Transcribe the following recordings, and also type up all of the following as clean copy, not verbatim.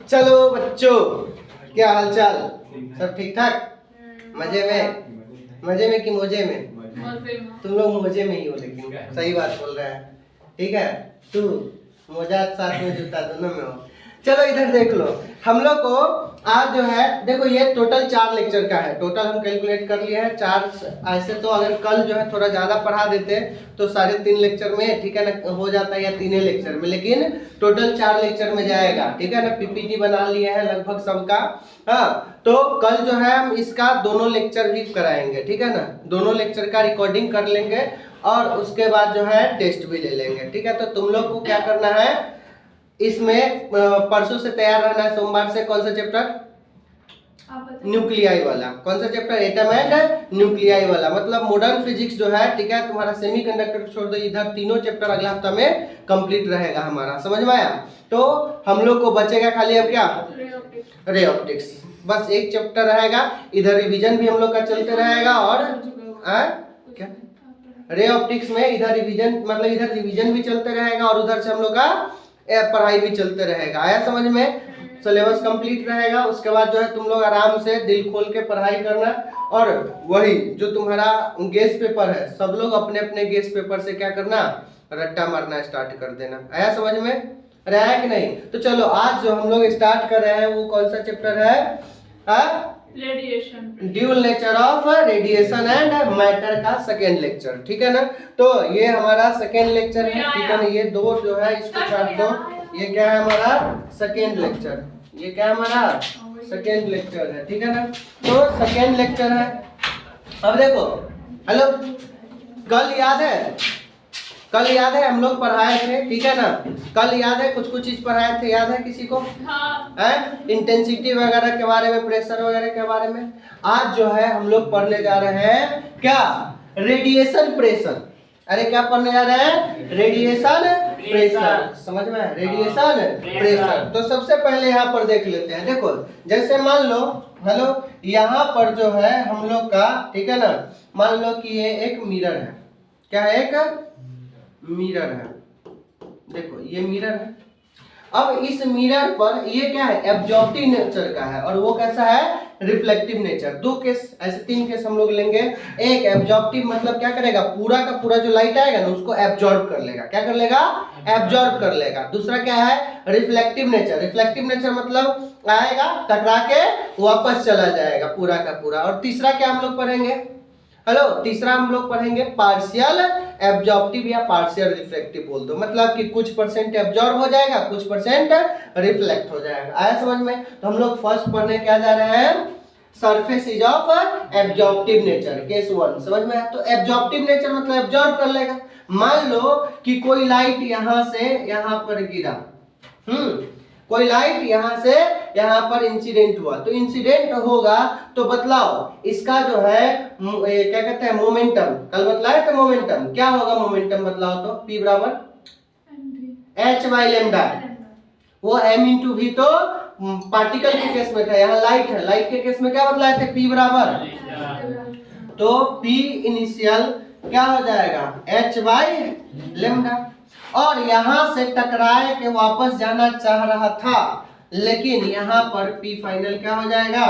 चलो बच्चों, क्या हालचाल? सब ठीक ठाक? मजे में कि मोजे में? तुम लोग मोजे में ही हो, लेकिन सही बात बोल रहा है। ठीक है, तू मोजा साथ में जूता दोनों में हो। चलो इधर देख लो, हम लोग को आज जो है, देखो ये टोटल 4 लेक्चर का है। टोटल हम कैलकुलेट कर लिए हैं 4। ऐसे तो अगर कल जो है थोड़ा ज़्यादा पढ़ा देते तो 3.5 लेक्चर में, ठीक है ना, हो जाता है, या 3 लेक्चर में, लेकिन टोटल 4 लेक्चर में जाएगा। ठीक है ना, पीपीटी बना लिए हैं लगभग सबका। हाँ, तो कल जो है हम इसका दोनों लेक्चर भी कराएंगे। ठीक है ना, दोनों लेक्चर का रिकॉर्डिंग कर लेंगे और उसके बाद जो है टेस्ट भी ले लेंगे। ठीक है, तो तुम लोग को क्या करना है, इसमें परसों से तैयार रहना है। सोमवार से कौन सा चैप्टर? न्यूक्लियाई वाला। कौन सा चैप्टर? एटम एंड न्यूक्लियाई वाला, मतलब मॉडर्न फिजिक्स जो है। ठीक है, तुम्हारा सेमीकंडक्टर छोड़ दो, इधर तीनों चैप्टर अगला हफ्ता में कंप्लीट रहेगा हमारा। समझ में आया? तो हम लोग को बचेगा खाली अब क्या? Ray optics. बस एक चैप्टर रहेगा। इधर रिवीजन भी हम लोग का चलते रहेगा। और क्या रे ऑप्टिक्स में इधर रिवीजन, मतलब इधर रिवीजन भी चलते रहेगा और उधर से हम लोग का पढ़ाई भी चलते रहेगा। आया समझ में? सिलेबस कंप्लीट रहेगा। उसके बाद जो है तुम लोग आराम से दिल खोल के पढ़ाई करना। और वही जो तुम्हारा गेस पेपर है, सब लोग अपने अपने गेस पेपर से क्या करना, रट्टा मारना स्टार्ट कर देना। आया समझ में? अरे आया कि नहीं? तो चलो आज जो हम लोग स्टार्ट कर रहे हैं वो कौन सा चैप्टर है? Radiation, dual nature of radiation and matter का सेकेंड लेक्चर। ठीक है ना, तो ये हमारा सेकेंड लेक्चर है। ठीक है ना, ये दो जो है इसको काट दो। ये क्या है हमारा? Second lecture. ये क्या है हमारा? सेकेंड लेक्चर है। ठीक है ना, तो सेकेंड लेक्चर है। अब देखो, हेलो, कल याद है हम लोग पढ़ाए थे? ठीक है ना, कल याद है कुछ चीज पढ़ाए थे, याद है किसी को? हाँ। इंटेंसिटी वगैरह के बारे में, प्रेशर वगैरह के बारे में। आज जो है हम लोग पढ़ने जा रहे हैं क्या? Radiation pressure. अरे क्या पढ़ने जा रहे हैं? Radiation pressure. समझ में? Radiation pressure. तो सबसे पहले यहाँ पर देख लेते हैं। देखो, जैसे मान लो, हेलो, यहाँ पर जो है हम लोग का, ठीक है ना, मान लो कि ये एक मिरर है। क्या है? एक मिरर है। देखो ये मिरर है। अब इस मिरर पर ये क्या है? एब्जॉर्प्टिव नेचर का है, और वो कैसा है? Reflective nature. दो केस, ऐसे 3 केस हम लोग लेंगे। एक एब्जॉर्प्टिव, मतलब क्या करेगा, पूरा का पूरा जो लाइट आएगा ना उसको एब्जॉर्ब कर लेगा। क्या कर लेगा? एब्जॉर्ब कर लेगा। दूसरा क्या है? Reflective nature. रिफ्लेक्टिव नेचर मतलब आएगा, टकरा के वापस चला जाएगा पूरा का पूरा। और तीसरा क्या हम लोग पढ़ेंगे? हेलो, तीसरा हम लोग पढ़ेंगे पार्शियल एब्जॉर्प्टिव या पार्शियल रिफ्लेक्टिव बोल दो, मतलब कि कुछ परसेंट एब्जॉर्ब हो जाएगा, कुछ परसेंट रिफ्लेक्ट हो जाएगा। आया समझ में? तो हम लोग फर्स्ट पढ़ने क्या जा रहे हैं? Surface of absorptive nature, case 1। समझ में? तो एब्जॉर्प्टिव नेचर मतलब एब्जॉर्ब कर लेगा। मान लो कि कोई लाइट यहां से यहां पर गिरा, कोई लाइट यहां से यहां पर इंसिडेंट हुआ, तो इंसिडेंट होगा तो बतलाओ इसका जो है क्या कहते हैं, मोमेंटम। कल बतलाए थे मोमेंटम। क्या होगा मोमेंटम? बतलाओ तो। P बराबर h बाई लेमडा। वो m इंटू v तो पार्टिकल के केस में था, यहाँ लाइट है। लाइट के केस में क्या बतलाए थे? P बराबर, तो P इनिशियल क्या हो जाएगा? h by lambda. और यहां से टकराए के वापस जाना चाह रहा था, लेकिन यहां पर P फाइनल क्या हो जाएगा?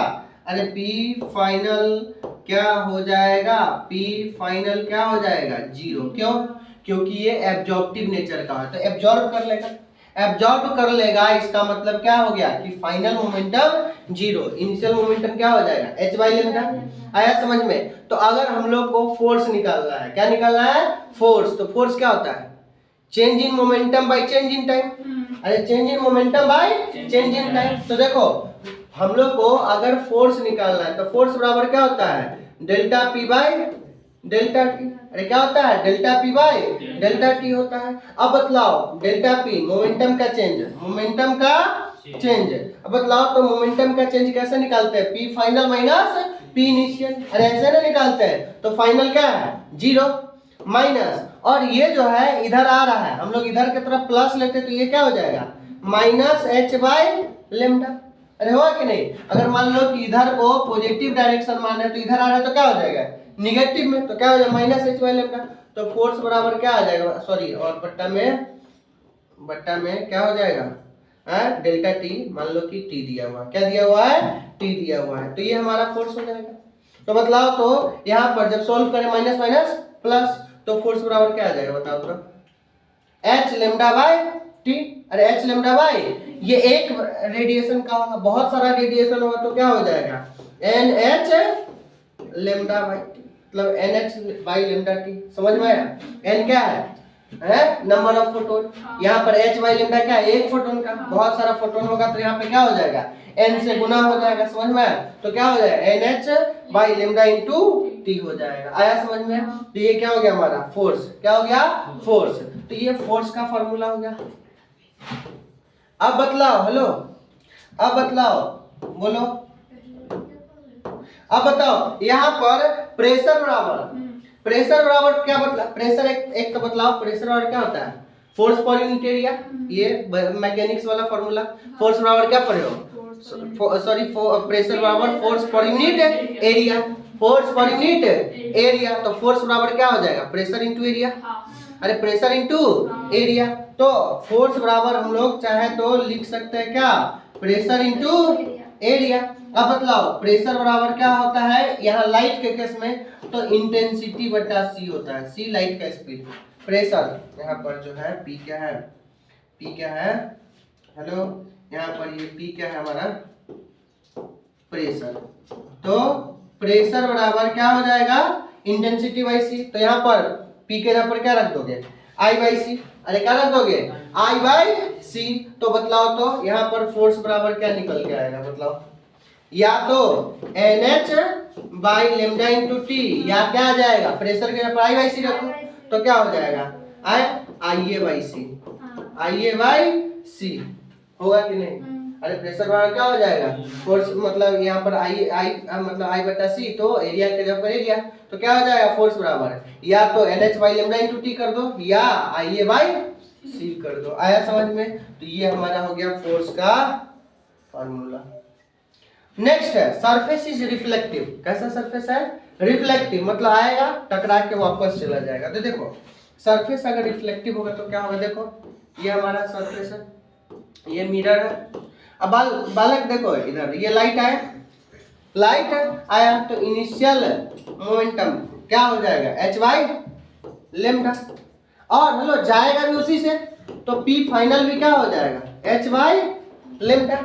अरे P फाइनल क्या हो जाएगा? P फाइनल क्या हो जाएगा? 0। क्यों? क्योंकि ये एब्जॉर्प्टिव नेचर का है, तो एब्जॉर्ब कर लेगा। एब्जॉर्ब कर लेगा, इसका मतलब क्या हो गया कि फाइनल मोमेंटम 0, इनिशियल मोमेंटम क्या हो जाएगा? h by lambda. आया समझ में? तो अगर हम लोग को फोर्स निकालना है, क्या निकालना है? फोर्स। तो फोर्स क्या होता है? Change in momentum by change in time. अरे change in momentum by change in time. तो देखो, हम लोग को अगर फोर्स निकालना है तो फोर्स बराबर क्या होता है? Delta P by delta T. अरे क्या होता है? Delta P by delta T होता है। अब बतलाओ, डेल्टा पी मोमेंटम का चेंज, मोमेंटम का चेंज। अब बतलाओ तो मोमेंटम का चेंज कैसे निकालते हैं? P final minus P initial. अरे ऐसे ना निकालते हैं, तो फाइनल क्या है? 0 माइनस, और ये जो है इधर आ रहा है, हम लोग इधर की तरफ प्लस लेते तो ये क्या हो जाएगा? Minus h by lambda. अरे हुआ कि नहीं? अगर मान लो कि इधर को पॉजिटिव डायरेक्शन मान है तो इधर आ रहा है तो क्या हो जाएगा? निगेटिव में, तो क्या हो जाएगा? Minus h by lambda. तो फोर्स बराबर क्या आ जाएगा? सॉरी, और बट्टा में क्या हो जाएगा? डेल्टा टी, मान लो कि टी दिया हुआ है, क्या दिया हुआ है, टी दिया हुआ है, तो ये हमारा फोर्स हो जाएगा। तो बतलाओ तो यहाँ पर जब सोल्व करें माइनस माइनस प्लस, तो फोर्स बराबर क्या आ जाएगा बताओ तो, एच लेमडा बाय टी। अरे एच लेमडा बाय, ये एक रेडिएशन का होगा, बहुत सारा रेडिएशन होगा तो क्या हो जाएगा, N H lambda by T, मतलब N H by lambda T. समझ में आया? एन क्या है नंबर ऑफ फोटोन, यहाँ पर एच बाई लेमडा क्या है, एक फोटोन का, बहुत सारा फोटोन होगा तो यहाँ पे क्या हो जाएगा, एन से गुना हो जाएगा। समझ में आया? तो क्या हो जाएगा, N H by lambda into t हो जाएगा। आया समझ में? तो ये क्या हो गया हमारा फोर्स, क्या हो गया फोर्स। तो ये फोर्स का फॉर्मूला हो गया। अब बतलाओ, हेलो अब बतलाओ, बोलो अब बताओ, यहाँ पर प्रेशर बराबर, प्रेशर बराबर क्या मतलब, प्रेशर एक तो बतलाओ, प्रेशर बराबर क्या होता है, फोर्स पर यूनिट एरिया, ये मैकेनिक्स वाला फॉर्मूला। फोर्स बराबर क्या पढ़े हो, सॉरी प्रेशर बराबर force per unit area, force per unit area, तो फोर्स बराबर क्या हो जाएगा, प्रेशर इंटू एरिया। अरे प्रेशर इंटू एरिया, तो फोर्स बराबर हम लोग चाहे तो लिख सकते हैं क्या, प्रेशर इंटू एरिया। अब बतलाओ प्रेशर बराबर क्या होता है, यहाँ लाइट के केस में तो इंटेंसिटी बटा सी होता है, सी लाइट का स्पीड, प्रेशर यहाँ पर जो है पी क्या है, पी क्या है, हेलो यहाँ पर ये पी क्या है हमारा प्रेशर। तो प्रेशर बराबर क्या हो जाएगा, इंटेंसिटी बाई सी, तो यहाँ पर पी के यहाँ पर क्या रख दोगे, आई बाई सी। अरे क्या रख दोगे, आई बाई सी। तो बतलाओ तो यहाँ पर फोर्स बराबर क्या निकल के आएगा, बतलाओ, या तो n H by lambda into t, या क्या आ जाएगा, प्रेशर के यहाँ पर आई बाई सी रखो तो क्या हो जाएगा, I A by C, I A by सी होगा कि नहीं। अरे प्रेशर बराबर क्या हो जाएगा, फोर्स मतलब यहाँ पर आई आई मतलब आई बटा सी, तो एरिया के जगह पर एरिया, तो क्या हो जाएगा फोर्स बराबर, या तो n H by lambda into t कर दो, या आई ए बाई सी कर दो। आया समझ में? तो ये हमारा हो गया फोर्स का फॉर्मूला। नेक्स्ट है सरफेस इज रिफ्लेक्टिव। कैसा सरफेस है, रिफ्लेक्टिव, मतलब आएगा टकरा के वापस चला जाएगा। तो देखो सरफेस अगर रिफ्लेक्टिव होगा तो क्या होगा, देखो ये हमारा सरफेस है, ये मिरर है। अब बालक देखो इधर ये लाइट आया, लाइट आया तो इनिशियल मोमेंटम क्या हो जाएगा, एच बाई लेमडा, और हेलो जाएगा भी उसी से, तो पी फाइनल भी क्या हो जाएगा, एच बाई लेमडा।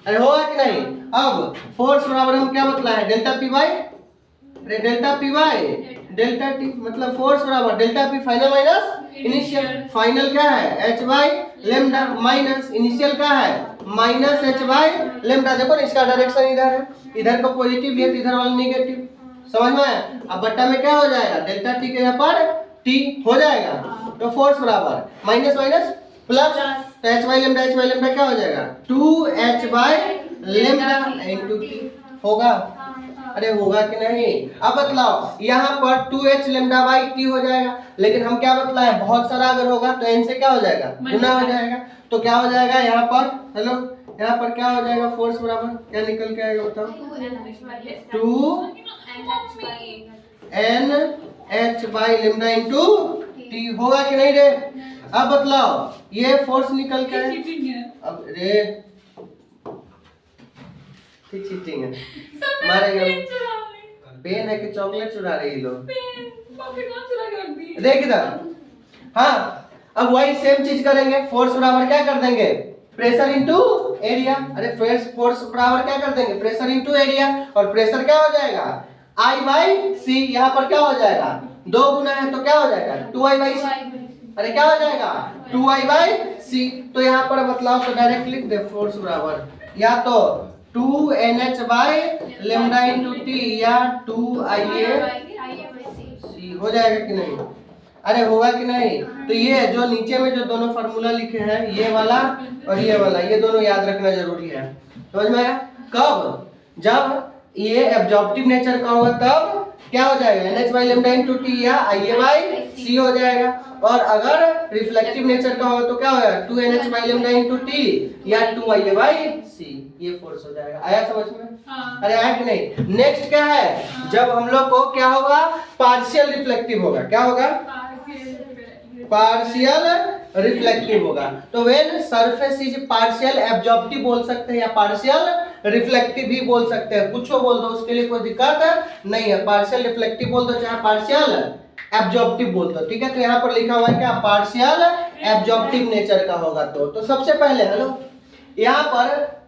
अरे होगा कि नहीं। अब फोर्स बराबर हम क्या बतला है, डेल्टा पी बाई, अरे delta P by delta T, मतलब फोर्स बराबर delta P final minus initial, final क्या है H by lambda, minus initial क्या है माइनस एच बाई लेमडा। देखो ना इसका डायरेक्शन इधर है, इधर को पॉजिटिव लिया इधर वाला नेगेटिव। समझ में आया? अब बट्टा में क्या हो जाएगा, डेल्टा टी के यहाँ पर टी हो जाएगा, तो फोर्स बराबर माइनस माइनस प्लस, तो एच बाई लेमडा क्या हो जाएगा, 2h by lambda into T होगा। अरे होगा कि नहीं। अब बतलाओ यहाँ पर 2h लेमडा बाई टी हो जाएगा, लेकिन हम क्या बतलाए, बहुत सारा अगर होगा तो n से क्या हो जाएगा, गुना हो जाएगा। तो क्या हो जाएगा यहाँ पर, हेलो यहाँ पर क्या हो जाएगा, फोर्स बराबर क्या निकल के आएगा बताओ, 2n h by lambda into T होगा कि नहीं रे। अब बतलाओ ये फोर्स निकल के, अब रे चीटिंग है, मारेगा पेन है कि चॉकलेट चुरा रही लोग, देख इधर। हाँ अब वही सेम चीज करेंगे, फोर्स बराबर क्या कर देंगे, प्रेशर इंटू एरिया। अरे फोर्स बराबर क्या कर देंगे, प्रेशर इंटू एरिया, और प्रेशर क्या हो जाएगा आई बाई सी, यहाँ पर क्या हो जाएगा, दो गुना है तो क्या हो जाएगा 2i बाई सी। अरे क्या हो जाएगा 2i बाई सी। तो यहाँ पर बतलाओ तो डायरेक्ट लिख दे, फोर्स बराबर या तो 2nh by lambda into t, या 2ia सी हो जाएगा कि नहीं। अरे होगा कि नहीं। तो ये जो नीचे में जो दोनों फार्मूला लिखे हैं, ये वाला और ये वाला, ये दोनों याद रखना जरूरी है। समझ में आया? कब, जब ये एब्जॉर्प्टिव नेचर का होगा तब क्या हो जाएगा, NH by lambda into t, या IA बाई सी हो जाएगा। और अगर रिफ्लेक्टिव नेचर का होगा तो क्या होगा, 2NH by lambda into t, या 2IA बाई सी, ये फोर्स हो जाएगा। आया समझ में? अरे आया कि नहीं। नेक्स्ट क्या है, जब हम लोग को क्या होगा, पार्शियल रिफ्लेक्टिव होगा। क्या होगा, पार्शियल रिफ्लेक्टिव होगा। तो when surface is partial absorptive बोल सकते हैं या पार्शियल रिफ्लेक्टिव भी बोल सकते हैं, कुछ बोल दो उसके लिए कोई दिक्कत नहीं है। पार्शियल रिफ्लेक्टिव बोल दो चाहे पार्शियल एब्जॉर्प्टिव बोल दो, ठीक है। तो यहाँ पर लिखा हुआ है क्या, पार्शियल एब्जॉर्प्टिव नेचर का होगा। तो सबसे पहले हेलो यहाँ पर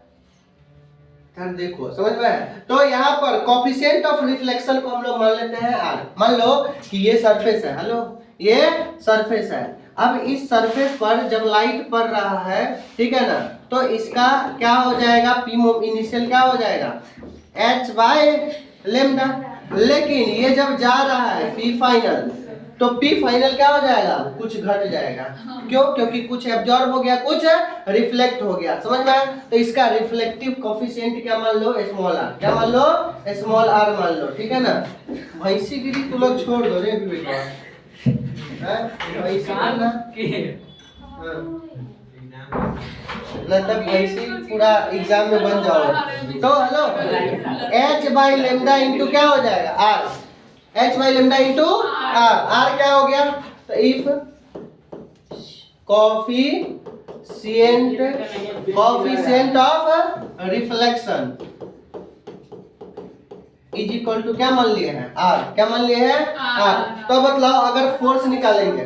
देखो समझ में है। तो यहाँ पर कोफिशिएंट ऑफ रिफ्लेक्शन को हम लोग मान लेते हैं आर। मान लो कि ये सरफेस है, हेलो ये सरफेस है। अब इस सरफेस पर जब लाइट पड़ रहा है, ठीक है ना, तो इसका क्या हो जाएगा, पी इनिशियल क्या हो जाएगा, एच बाय लेमडा। लेकिन ये जब जा रहा है पी फाइनल, तो पी फाइनल क्या हो जाएगा, कुछ घट जाएगा। क्यों, क्योंकि कुछ एब्जॉर्ब हो गया, कुछ रिफ्लेक्ट हो गया, समझ में आया। तो इसका रिफ्लेक्टिव कोफिशिएंट क्या मान लो, स्मॉल आर। क्या मान लो, स्मॉल आर मान लो, ठीक है ना। भैंसी गिरी तू लोग छोड़ दो रे बेटा, भैंसी ना ना तब भैंसी पूरा एग्जाम में बन जाओगे। तो hello h by lambda into क्या हो जाएगा, R. H by lambda into R. R क्या हो गया, तो if coefficient of reflection is equal to क्या मान लिए हैं, आर। क्या मान लिए हैं, आर। तो बतलाओ अगर फोर्स निकालेंगे,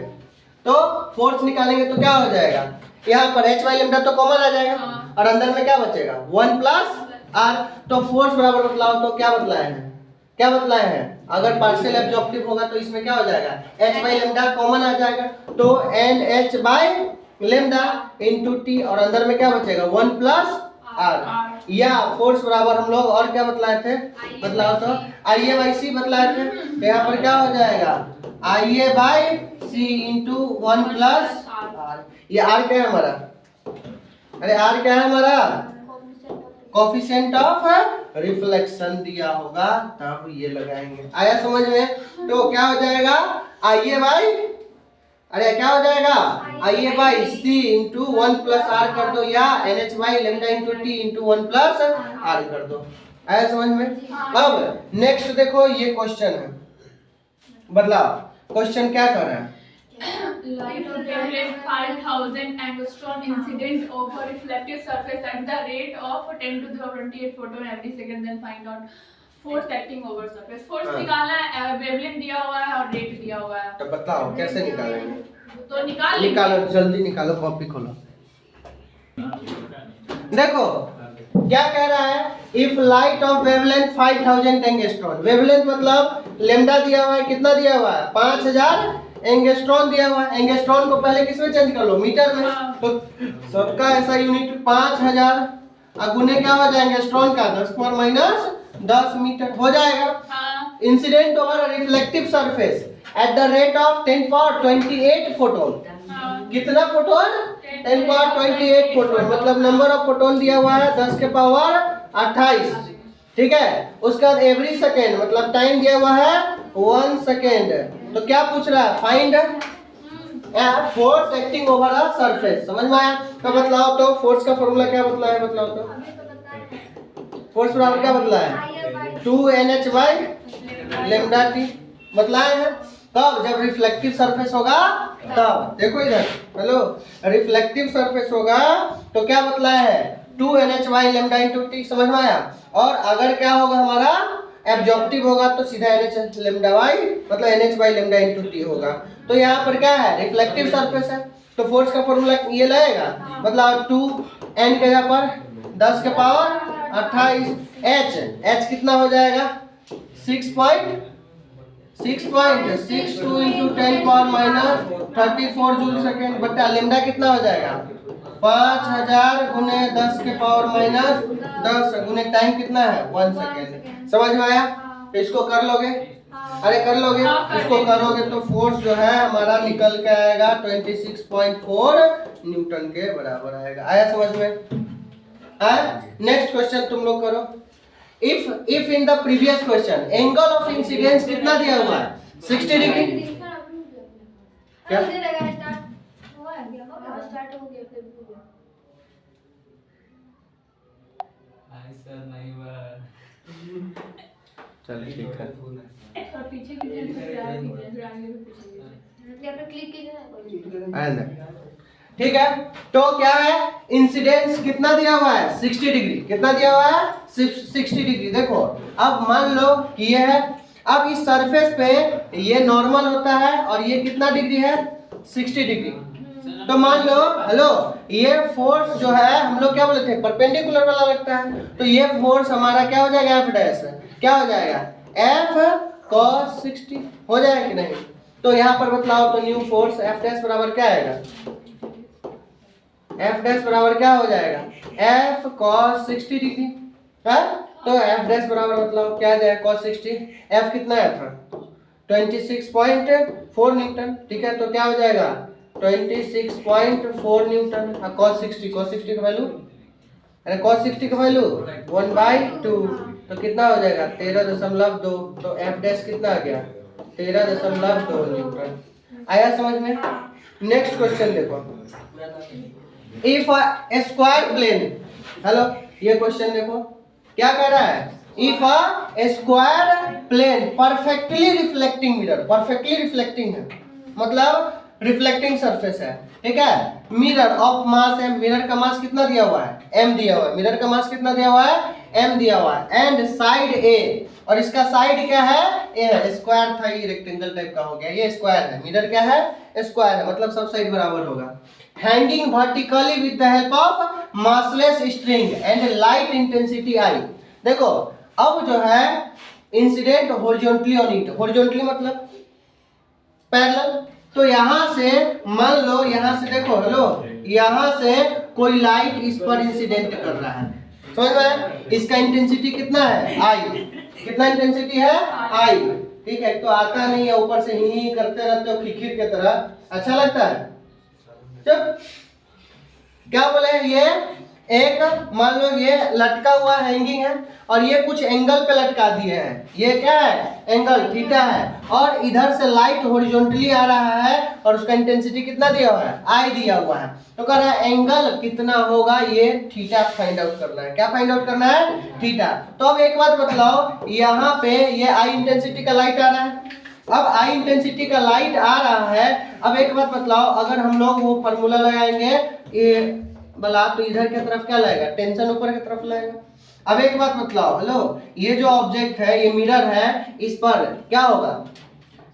तो फोर्स निकालेंगे तो क्या हो जाएगा, यहाँ पर एच बाई लेमडा तो कॉमन आ जाएगा और अंदर में क्या बचेगा, 1 प्लस आर। तो फोर्स बराबर बतलाओ, तो क्या बतलाए हैं, क्या बतलाए हैं, अगर पार्शियल एब्जॉर्प्टिव होगा तो इसमें क्या हो जाएगा, एच बाई लेमडा कॉमन आ जाएगा। तो n H by lambda into t और अंदर में क्या बचेगा, 1 प्लस आर। या फोर्स बराबर हम लोग और क्या बतलाए थे, बतलाओ तो आई ए बाई सी बतलाए थे। तो यहाँ पर क्या हो जाएगा, I A by C into 1 plus R. ये आर क्या है हमारा, अरे आर क्या है हमारा, कोफिशिएंट ऑफ रिफ्लेक्शन दिया होगा, तब ये लगाएंगे। आया समझ में। तो क्या हो जाएगा, आई ए बाई, अरे क्या हो जाएगा, I A by C into 1 plus R कर दो, या N H by lambda into T into 1 plus R कर दो। आया समझ में। अब नेक्स्ट देखो ये क्वेश्चन है, बदलाव क्वेश्चन क्या कर रहा है, Light of wavelength 5000 angstrom incident over reflective surface at the rate of 10 to the power 28 photon every second, then find out force acting over surface. Force निकालना है, wavelength दिया हुआ है और rate दिया हुआ है। तो बताओ कैसे निकालेंगे, तो निकालो जल्दी निकालो, कॉपी खोलो। देखो क्या कह रहा है, if light of wavelength 5000 angstrom, wavelength मतलब लेमडा दिया हुआ है, कितना दिया हुआ है, 5000 एंगस्ट्रॉन दिया हुआ है। एंगस्ट्रॉन को पहले किसमें चेंज कर लो, मीटर में। तो सबका ऐसा यूनिट 5000 अगुने क्या हो जाएंगे, एंगस्ट्रॉन का 10 पावर माइनस 10 मीटर हो जाएगा। Incident over reflective surface at the rate of 10 power 28 photon. कितना फोटोन, 10 पावर 28 फोटोन, मतलब नंबर ऑफ फोटोन दिया हुआ है 10 के पावर 28, ठीक है। उसका बाद एवरी सेकेंड मतलब टाइम दिया हुआ है 1 सेकेंड। तो क्या पूछ रहा है, find force acting over a surface. समझ में आया। तो बतलाओ तो फोर्स का फॉर्मूला क्या बतला है, बतलाओ तो फोर्स बराबर क्या बतला है, 2NH बाई लेमडा टी बतलाए हैं। तब जब रिफ्लेक्टिव सरफेस होगा तब देखो इधर, हेलो रिफ्लेक्टिव सरफेस होगा तो क्या बतलाया है, 2NH by lambda into T. समझ में आया। और अगर क्या होगा हमारा एब्जॉर्प्टिव होगा तो सीधा NH लेमडा बाई मतलब NH by lambda into T होगा। तो यहाँ पर क्या है, रिफ्लेक्टिव सरफेस है, तो फोर्स का फॉर्मूला ये लगेगा, मतलब 2N के जगह पर 10 के पावर 28, H कितना हो जाएगा 6.62 into 10 power minus 34 joule second बटा लेमडा कितना हो जाएगा 5000 गुने 10 के पावर माइनस 10 गुने टाइम कितना है 1 सेकेंड। समझ में आया। तो इसको कर लोगे, अरे कर लोगे, इसको करोगे तो फोर्स जो है हमारा निकल के आएगा 26.4 न्यूटन के बराबर आएगा। आया समझ में। नेक्स्ट क्वेश्चन तुम लोग करो। If in the previous question angle of incidence कितना दिया हुआ है 60 डिग्री। क्या चल ठीक है। और पीछे की तरफ से आगे भी पीछे यहाँ पे क्लिक कीजिए ना। ऐसे। ठीक है, तो क्या है, इंसिडेंस कितना दिया हुआ है 60 डिग्री। कितना दिया हुआ है 60 डिग्री। देखो अब मान लो कि ये है, अब इस सरफेस पे ये नॉर्मल होता है और ये कितना डिग्री है 60 डिग्री। तो मान लो हेलो, ये फोर्स जो है हम लोग क्या बोले थे परपेंडिकुलर वाला लगता है, तो ये फोर्स हमारा क्या हो जाएगा एफ डैश, क्या हो जाएगा एफ cos 60 हो जाएगा कि नहीं। तो यहाँ पर बतलाओ तो न्यू फोर्स एफ डैश बराबर क्या आएगा, एफ डैश बराबर क्या हो जाएगा एफ cos 60 डिग्री है। तो एफ डैश बराबर मतलब क्या आ जाएगा cos 60, एफ कितना है था 26.4 न्यूटन। ठीक है, तो क्या हो जाएगा 26.4 न्यूटन। cos 60 का वैल्यू, अरे cos 60 का वैल्यू 1/2, तो कितना हो जाएगा 13.2। तो एफ डैश कितना आ गया 13.2 न्यूटन। आया समझ में। नेक्स्ट क्वेश्चन देखो, if a square plane, hello ये क्वेश्चन देखो क्या कह रहा है, if a square plane perfectly reflecting mirror, perfectly reflecting है मतलब रिफ्लेक्टिंग सरफेस है। ठीक है, मिरर ऑफ मास है, मिरर का मास कितना दिया हुआ है m दिया हुआ है, मिरर का मास कितना दिया हुआ है m दिया हुआ है, एंड साइड a, और इसका साइड क्या है a है। स्क्वायर था ये रेक्टेंगल टाइप का हो गया, ये स्क्वायर है, मिरर क्या है स्क्वायर है मतलब सब साइड बराबर होगा। Hanging vertically with the help of massless string and light intensity I. देखो अब जो है incident horizontally on it, horizontally मतलब पैरेलल। तो यहां से मान लो, यहां से देखो हेलो, यहां से कोई लाइट इस पर इंसिडेंट कर रहा है, समझ में, इसका इंटेंसिटी कितना है आई, कितना इंटेंसिटी है आई। ठीक है, तो आता नहीं है, ऊपर से ही करते रहते हो खिखिर के तरह, अच्छा लगता है। जब क्या बोले, ये एक मान लो ये लटका हुआ हैंगिंग है और ये कुछ एंगल पे लटका दिए हैं, ये क्या है एंगल थीटा है, और इधर से लाइट हॉरिजॉन्टली आ रहा है और उसका इंटेंसिटी कितना दिया हुआ है आई दिया हुआ है। तो कह रहा है एंगल कितना होगा, ये थीटा फाइंड आउट करना है। क्या फाइंड आउट करना है थीटा। तो अब एक बात बतलाओ, यहाँ पे ये आई इंटेंसिटी का लाइट आ रहा है, अब आई इंटेंसिटी का लाइट आ रहा है। अब एक बात बतलाओ, अगर हम लोग वो फार्मूला लगाएंगे ये बला, तो इधर की तरफ क्या लाएगा टेंशन ऊपर की तरफ लाएगा। अब एक बात बतलाओ हेलो, ये जो ऑब्जेक्ट है ये मिरर है, इस पर क्या होगा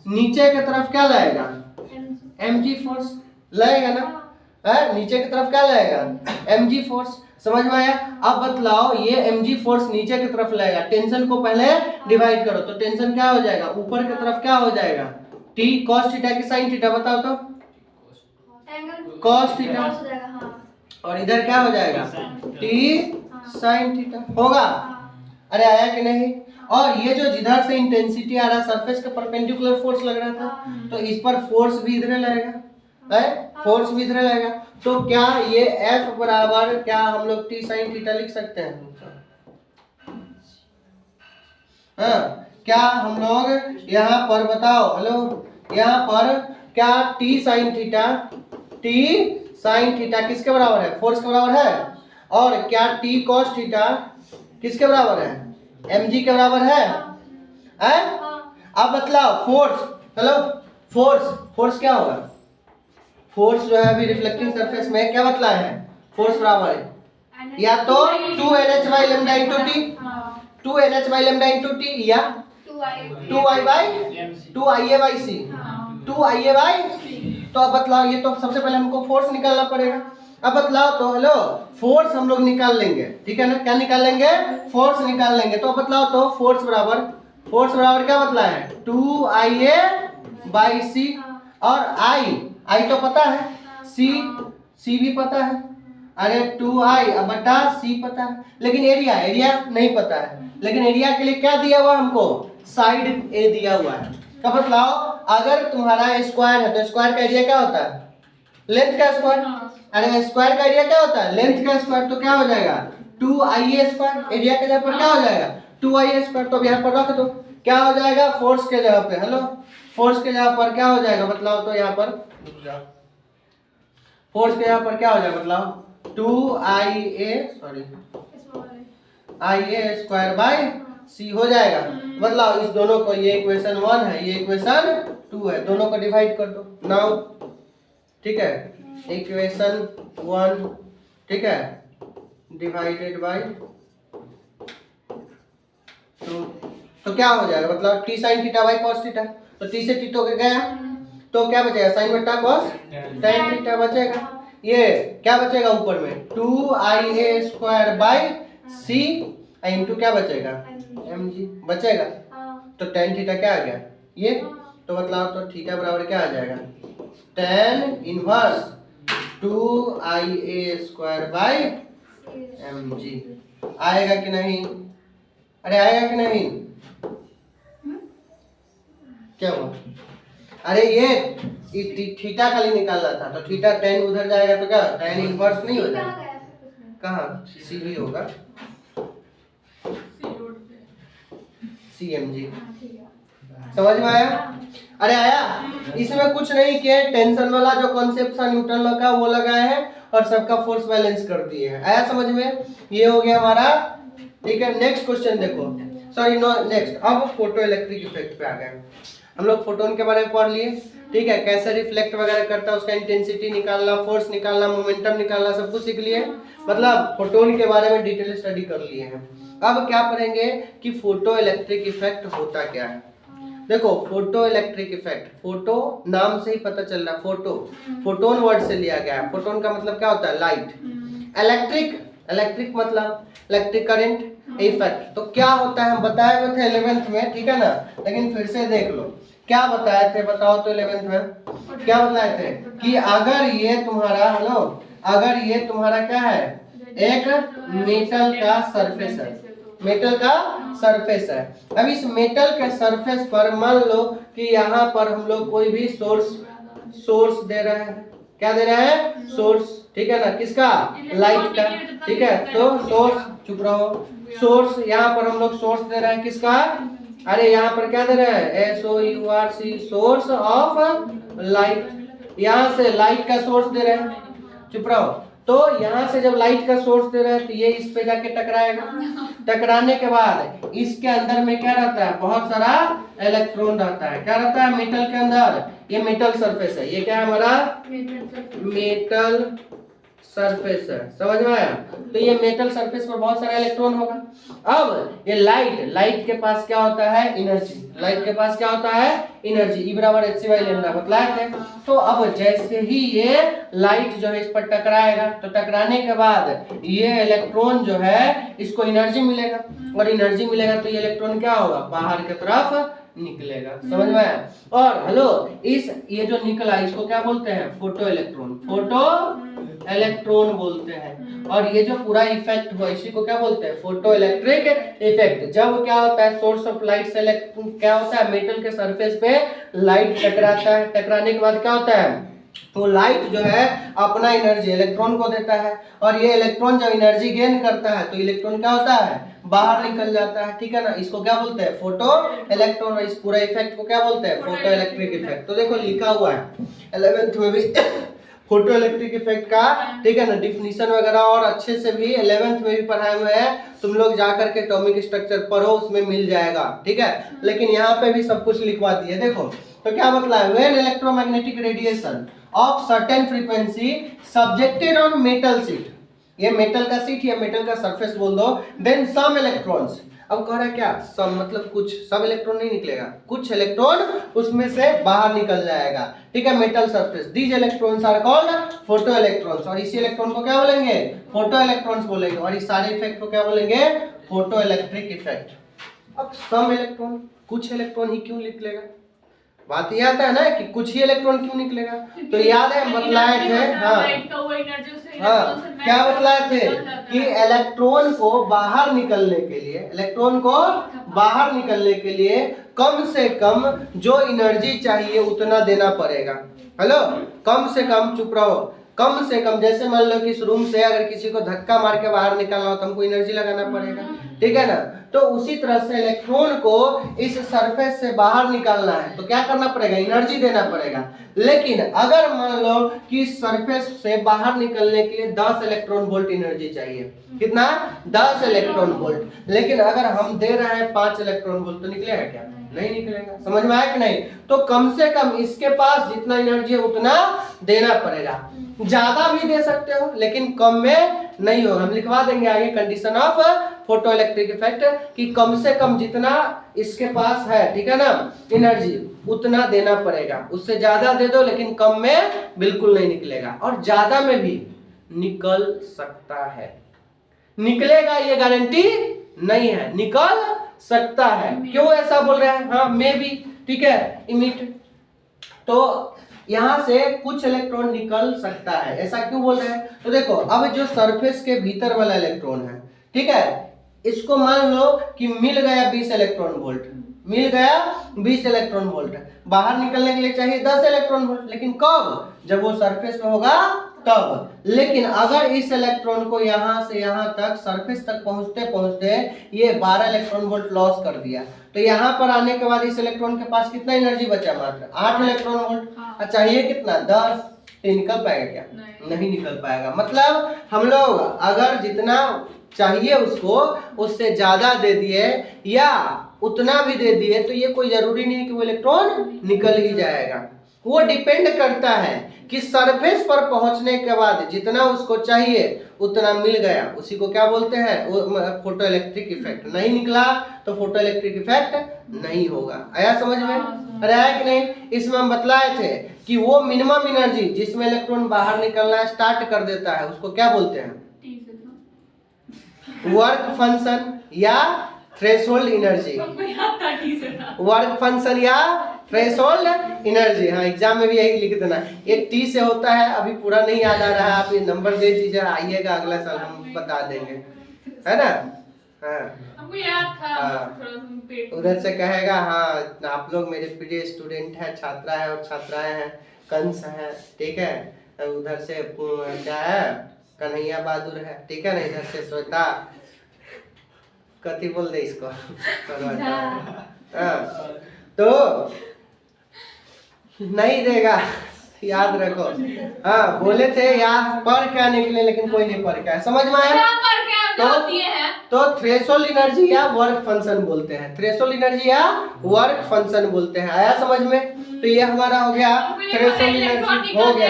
नीचे की तरफ क्या लाएगा mg फोर्स लाएगा ना, है नीचे की तरफ क्या लाएगा mg फोर्स। समझ में आया। अब बतलाओ ये mg फोर्स नीचे की तरफ लाएगा, टेंशन को पहले डिवाइड करो तो टेंशन क्या हो जाएगा ऊपर की तरफ क्या हो जाएगा t cos थीटा की sin थीटा, बताओ तो cos थीटा, और इधर क्या हो जाएगा t sin थीटा होगा। अरे आया कि नहीं। और ये जो जिधर से इंटेंसिटी आ रहा है सरफेस के परपेंडिकुलर फोर्स लग रहा था, तो इस पर फोर्स भी इधर लगेगा, है फोर्स भी इधर लगेगा। तो क्या ये F बराबर क्या हम लोग t sin थीटा लिख सकते हैं। हाँ, क्या हम लोग यहाँ पर बताओ हेलो, यहाँ पर क्या t sin थीटा किसके बराबर है फोर्स के बराबर है, और क्या t cos थीटा किसके बराबर है mg के बराबर है। अब बतलाओ फोर्स, हेलो फोर्स क्या होगा, फोर्स जो है अभी रिफ्लेक्टिंग सरफेस में क्या बतलाया है फोर्स बराबर है या तो 2nh by lambda into t, 2nh by lambda into t, या 2ia by c, 2ia by। तो अब बतलाओ, ये तो सबसे पहले हमको फोर्स निकालना पड़ेगा। अब बतलाओ तो हेलो, फोर्स हम लोग निकाल लेंगे, ठीक है ना, क्या निकाल लेंगे फोर्स निकाल लेंगे। तो बतलाओ तो फोर्स बराबर क्या बतला है 2ia by c, और आई तो पता है, सी भी पता है, अरे 2i बटा c पता है, लेकिन एरिया नहीं पता है। लेकिन एरिया के लिए क्या दिया हुआ हमको साइड ए दिया हुआ है। तो बतलाओ अगर तुम्हारा स्क्वायर है तो स्क्वायर का एरिया क्या होता है लेंथ का स्क्वायर, अरे स्क्वायर का एरिया क्या होता है लेंथ का स्क्वायर, तो क्या हो जाएगा 2ia स्क्वायर, एरिया के जगह पर क्या हो जाएगा 2ia स्क्वायर। तो अब यहाँ पर रख दो, क्या हो जाएगा फोर्स के जगह पे, हेलो फोर्स के जगह पर क्या हो जाएगा बतलाओ तो, यहाँ पर फोर्स के जगह पर क्या हो जाएगा बतलाओ 2ia स्क्वायर बाय c हो जाएगा। बतलाओ इस दोनों को, ये इक्वेशन 1 है ये इक्वेशन 2 है, दोनों को डिवाइड कर दो नाउ, ठीक है, इक्वेशन 1, ठीक है, डिवाइडेड बाय 2, तो क्या हो जाएगा, मतलब t sin theta by cos theta, तो t से t तो गया, तो क्या बचेगा, sin बटा cos tan थीटा बचेगा, ये क्या बचेगा ऊपर में 2ia square by c into क्या बचेगा mg बचेगा, तो tan थीटा क्या आ गया ये, तो मतलब तो थीटा बराबर क्या आ जाएगा tan inverse 2ia square by mg, आएगा कि नहीं, अरे आएगा कि नहीं, क्या हुआ, अरे ये थीटा खाली निकालना था, तो थीटा tan उधर जाएगा तो क्या tan इनवर्स नहीं हो जाएगा, कहाँ सी भी होगा CMG, समझ में आया, अरे आया, इसमें कुछ नहीं किया, टेंशन वाला जो कॉन्सेप्ट था न्यूटन लॉ का वो लगाए हैं और सबका फोर्स बैलेंस कर दिए हैं, आया समझ में, ये हो गया हमारा, ठीक है। नेक्स्ट क्वेश्चन देखो, सॉरी नो नेक्स्ट, अब फोटो इलेक्ट्रिक इफेक्ट पे आ गए, हम लोग फोटोन के बारे में पढ़ लिए, ठीक है, कैसे रिफ्लेक्ट वगैरह करता है, उसका इंटेंसिटी निकालना, फोर्स निकालना, मोमेंटम निकालना, सब कुछ सीख लिए, मतलब फोटोन के बारे में डिटेल स्टडी कर लिए हैं। अब क्या पढ़ेंगे कि फोटो इलेक्ट्रिक इफेक्ट होता क्या है। देखो फोटो इलेक्ट्रिक इफेक्ट, फोटो नाम से ही पता चल रहा है, फोटो फोटोन वर्ड से लिया गया है, फोटोन का मतलब क्या होता है लाइट, इलेक्ट्रिक, इलेक्ट्रिक मतलब इलेक्ट्रिक करंट, इफेक्ट तो क्या होता है हम बताए हुए थे 11th में, ठीक है ना, लेकिन फिर से देख लो क्या बताए थे, बताओ तो 11th में क्या बताए थे कि अगर ये तुम्हारा, हेलो, अगर ये तुम्हारा क्या है एक मेटल का सरफेस है, मेटल का सरफेस है, अब इस मेटल के सरफेस पर मान लो कि यहाँ पर हम लोग कोई भी सोर्स दे रहे हैं, क्या दे रहे हैं सोर्स, ठीक है ना, किसका लाइट का, ठीक है, तो सोर्स, चुप रहो, सोर्स यहाँ पर हम लोग सोर्स दे रहे हैं किसका, अरे यहाँ पर क्या दे रहे हैं SOURC, सोर्स ऑफ लाइट, यहाँ से लाइट का सोर्स दे रहे हैं, चुप रहो, तो यहाँ से जब लाइट का सोर्स दे रहे हैं तो ये इस पे जाके टकराएगा, टकराने के बाद इसके अंदर में क्या रहता है, बहुत सारा इलेक्ट्रॉन रहता है, क्या रहता है मेटल के अंदर, ये मेटल सरफेस है, ये क्या है हमारा मेटल सरफेस है, समझ में आया, तो ये मेटल सरफेस पर बहुत सारा इलेक्ट्रॉन होगा। अब ये लाइट के पास क्या होता है एनर्जी, लाइट के पास क्या होता है एनर्जी, E बराबर hc/λ बतलाए थे। तो अब जैसे ही ये लाइट जो है इस पर टकराएगा, तो टकराने के बाद ये इलेक्ट्रॉन जो है इसको एनर्जी मिलेगा, और एनर्जी मिलेगा तो ये इलेक्ट्रॉन क्या होगा बाहर की तरफ निकलेगा, समझ में आया। और हेलो ये जो निकला इसको क्या बोलते हैं फोटो इलेक्ट्रॉन, फोटो इलेक्ट्रॉन बोलते हैं, और ये जो पूरा इफेक्ट हुआ इसी को क्या बोलते हैं फोटो इलेक्ट्रिक इफेक्ट। जब क्या होता है सोर्स ऑफ लाइट से क्या होता है मेटल के सरफेस पे लाइट टकराता है, टकराने के बाद क्या होता है तो लाइट जो है अपना एनर्जी इलेक्ट्रॉन को देता है, और ये इलेक्ट्रॉन जब एनर्जी गेन करता है तो इलेक्ट्रॉन क्या होता है बाहर निकल जाता है, ठीक है ना, इसको क्या बोलते हैं फोटो इलेक्ट्रॉन, इस पूरा इफेक्ट को क्या बोलते हैं फोटो इलेक्ट्रिक इफेक्ट। तो देखो लिखा हुआ है 11th में भी फोटो इलेक्ट्रिक इफेक्ट का, ठीक है ना, डिफिनीशन वगैरह और अच्छे से भी 11th में भी पढ़ाए हुए हैं, तुम लोग जा करके एटॉमिक स्ट्रक्चर पढ़ो उसमें मिल जाएगा, ठीक है, लेकिन यहाँ पे भी सब कुछ लिखवा दिए। देखो तो क्या मतलब है when electromagnetic radiation of certain frequency subjected on metal sheet, ये मेटल का शीट या मेटल का सरफेस बोल दो, देन सम इलेक्ट्रॉन्स, अब कह रहा है क्या सम मतलब कुछ, सब इलेक्ट्रॉन नहीं निकलेगा, कुछ इलेक्ट्रॉन उसमें से बाहर निकल जाएगा, ठीक है, metal surface, these electrons are called photo electrons, और इसी इलेक्ट्रॉन को क्या बोलेंगे फोटो इलेक्ट्रॉन्स बोलेंगे, और इस सारे इफेक्ट को क्या बोलेंगे फोटो इलेक्ट्रिक इफेक्ट। अब सम इलेक्ट्रॉन कुछ इलेक्ट्रॉन ही क्यों निकलेगा, बात ये आता है ना कि कुछ ही इलेक्ट्रॉन क्यों निकलेगा, तो याद है बतलाए थे, हाँ क्या बतलाए थे कि इलेक्ट्रॉन को बाहर निकलने के लिए, इलेक्ट्रॉन को बाहर निकलने के लिए कम से कम जो एनर्जी चाहिए उतना देना पड़ेगा। हेलो कम से कम, चुप रहो, कम से कम, जैसे मान लो कि इस रूम से अगर किसी को धक्का मार के बाहर निकालना हो तो हमको एनर्जी लगाना पड़ेगा, ठीक है ना, तो उसी तरह से इलेक्ट्रॉन को इस सरफेस से बाहर निकालना है तो क्या करना पड़ेगा, एनर्जी देना पड़ेगा। लेकिन अगर मान लो कि सरफेस से बाहर निकलने के लिए 10 इलेक्ट्रॉन वोल्ट एनर्जी चाहिए, कितना, 10 इलेक्ट्रॉन वोल्ट, लेकिन अगर हम दे रहे हैं 5 इलेक्ट्रॉन वोल्ट तो निकलेगा क्या, नहीं निकलेगा। समझ में आया कि नहीं? तो कम से कम इसके पास जितना एनर्जी है उतना देना पड़ेगा। ज्यादा भी दे सकते हो लेकिन कम में नहीं होगा। हम लिखवा देंगे आगे condition of photo electric effect कि कम से कम जितना इसके पास है, ठीक है ना, एनर्जी उतना देना पड़ेगा। उससे ज्यादा दे दो लेकिन कम में बिल्कुल नहीं निकलेगा, और ज्यादा में भी निकल सकता है। निकलेगा ये गारंटी नहीं है, निकल सकता है। क्यों ऐसा बोल रहे हैं? हाँ, मे भी, ठीक है, इमिट, तो यहां से कुछ इलेक्ट्रॉन निकल सकता है। ऐसा क्यों बोल रहे हैं? तो देखो, अब जो सरफेस के भीतर वाला इलेक्ट्रॉन है, ठीक है, इसको मान लो कि मिल गया 20 इलेक्ट्रॉन वोल्ट, मिल गया 20 इलेक्ट्रॉन वोल्ट, बाहर निकलने के लिए चाहिए 10 इलेक्ट्रॉन वोल्ट, लेकिन कब, जब वो सरफेस में होगा तब। लेकिन अगर इस इलेक्ट्रॉन को यहां से यहां तक सरफेस तक पहुंचते पहुंचते ये 12 इलेक्ट्रॉन वोल्ट लॉस कर दिया, तो यहाँ पर आने के बाद इस इलेक्ट्रॉन के पास कितना एनर्जी बचा, मात्र 8 इलेक्ट्रॉन वोल्ट। चाहिए कितना, 10, तो निकल पाएगा क्या, नहीं निकल पाएगा। मतलब हम लोग अगर जितना चाहिए उसको उससे ज्यादा दे दिए या उतना भी दे दिए तो ये कोई जरूरी नहीं है कि वो इलेक्ट्रॉन निकल ही जाएगा। वो डिपेंड करता है कि सरफेस पर पहुंचने के बाद जितना उसको चाहिए उतना मिल गया, उसी को क्या बोलते हैं, फोटो इलेक्ट्रिक इफेक्ट। नहीं निकला तो फोटो इलेक्ट्रिक इफेक्ट नहीं होगा। आया समझ में? अरे आया कि नहीं? इसमें हम बतलाए थे कि वो मिनिमम एनर्जी जिसमें इलेक्ट्रॉन बाहर निकलना स्टार्ट कर देता है उसको क्या बोलते हैं, वर्क फंक्शन या थ्रेशोल्ड एनर्जी। वर्क फंक्शन या थ्रेशोल्ड एनर्जी। हाँ, एग्जाम में भी यही लिख देना, एक टी से होता है, अभी पूरा नहीं याद आ रहा है, आप ये नंबर दे दीजिए, आइएगा अगला साल हम बता देंगे, है ना। हाँ, हमको याद था। उधर से कहेगा हाँ आप लोग मेरे प्रिय स्टूडेंट हैं, छात्रा है और छात्राएं हैं, कंस है, ठीक है, उधर से क्या है, कन्हैया बहादुर है, ठीक है ना, इधर से श्वेता, कथी बोल दे इसको तो नहीं देगा, याद रखो। हाँ, बोले थे याद पढ़ के आने के लिए, लेकिन कोई नहीं पढ़ के आया। समझ में आया? तो थ्रेशोल्ड एनर्जी या वर्क फंक्शन बोलते हैं, थ्रेशोल्ड एनर्जी या वर्क फंक्शन बोलते हैं। आया समझ में? तो ये हमारा हो गया थ्रेशोल्ड एनर्जी, हो गया।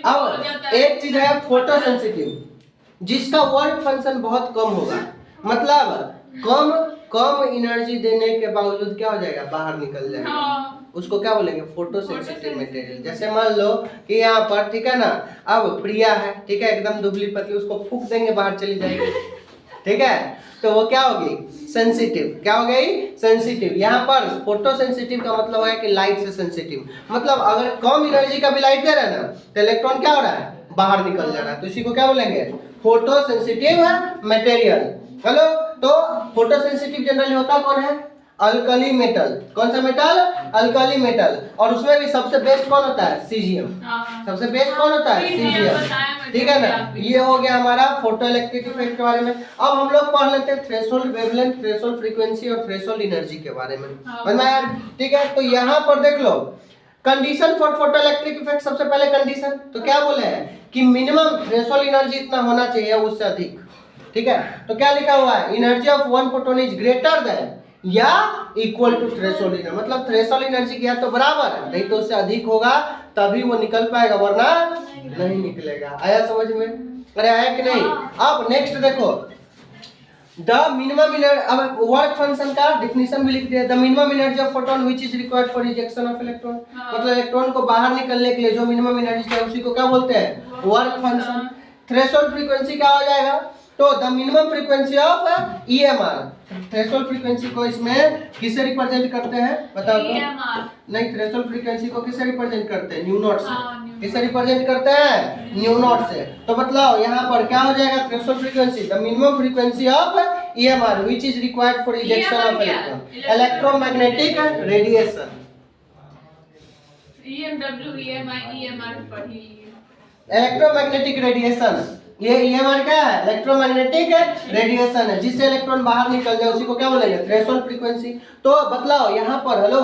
अब एक चीज है फोटो सेंसिटिव, जिसका वर्क फंक्शन बहुत कम होगा, मतलब कम एनर्जी देने के बावजूद क्या हो जाएगा, बाहर निकल जाएगा। हाँ। उसको क्या बोलेंगे, फोटो सेंसिटिव मटेरियल। जैसे मान लो कि यहाँ पर, ठीक है ना, अब प्रिया है, ठीक है, एकदम दुबली पतली, उसको फूंक देंगे बाहर चली जाएगी, ठीक है, तो वो क्या होगी, सेंसिटिव। क्या हो गई, सेंसिटिव। यहाँ पर फोटो सेंसिटिव का मतलब है कि लाइट से सेंसिटिव, मतलब अगर कम एनर्जी का भी लाइट दे रहा है ना तो इलेक्ट्रॉन क्या हो रहा है, बाहर निकल जा रहा है, तो इसी को क्या बोलेंगे, फोटो सेंसिटिव मटेरियल। हेलो, तो फोटो सेंसिटिव जनरली होता कौन है, अल्कली मेटल। कौन सा मेटल, अल्कली मेटल। और उसमें भी सबसे बेस्ट कौन होता है, सीजियम। सबसे बेस्ट कौन होता है, सीजियम, ठीक है ना। ये हो गया हमारा फोटो इलेक्ट्रिक इफेक्ट के बारे में। अब हम लोग पढ़ लेते हैं थ्रेशोल्ड वेवलेंथ, थ्रेशोल्ड फ्रीक्वेंसी और थ्रेशोल्ड एनर्जी के बारे में, यार, ठीक है। तो यहाँ पर देख लो condition for photoelectric effect. सबसे पहले कंडीशन तो क्या बोले हैं कि मिनिमम थ्रेशोल्ड एनर्जी इतना होना चाहिए, उससे अधिक, ठीक है। तो क्या लिखा हुआ है, energy of one photon is greater than या इक्वल टू थ्रेशोल्ड एनर्जी, मतलब थ्रेशोल्ड एनर्जी की या तो बराबर है, नहीं तो उससे अधिक होगा तभी वो निकल पाएगा, वरना नहीं निकलेगा। आया समझ में? अरे आया कि नहीं? अब नेक्स्ट देखो, द मिनिमम एनर्जी, अब वर्क फंक्शन का डेफिनेशन भी लिख दिया, the minimum energy of photon which is required for rejection of electron, मतलब इलेक्ट्रॉन को बाहर निकलने के लिए जो मिनिमम एनर्जी चाहिए उसी को क्या बोलते हैं, वर्क फंक्शन। थ्रेशोल्ड फ्रीक्वेंसी क्या हो जाएगा, तो the minimum frequency of EMR. Threshold frequency को इसमें किसे रिप्रेजेंट करते हैं, बताओ तो? नहीं, थ्रेशोल्ड फ्रीक्वेंसी को किसे रिप्रेजेंट करते हैं, न्यू नॉट से। किसे रिप्रेजेंट करते हैं, न्यू नॉट से। तो मतलब यहाँ पर क्या हो जाएगा, threshold frequency, the minimum frequency of EMR which is required for ejection of electron, electromagnetic radiation. EMW, EMI, EMR पढ़ी लिए। इलेक्ट्रोमैग्नेटिक रेडिएशन ये हमारा क्या है, इलेक्ट्रोमैग्नेटिक रेडिएशन है, जिससे इलेक्ट्रॉन बाहर निकल जाए उसी को क्या बोलेंगे, थ्रेशोल्ड फ्रीक्वेंसी। तो बतलाओ यहाँ पर, हेलो,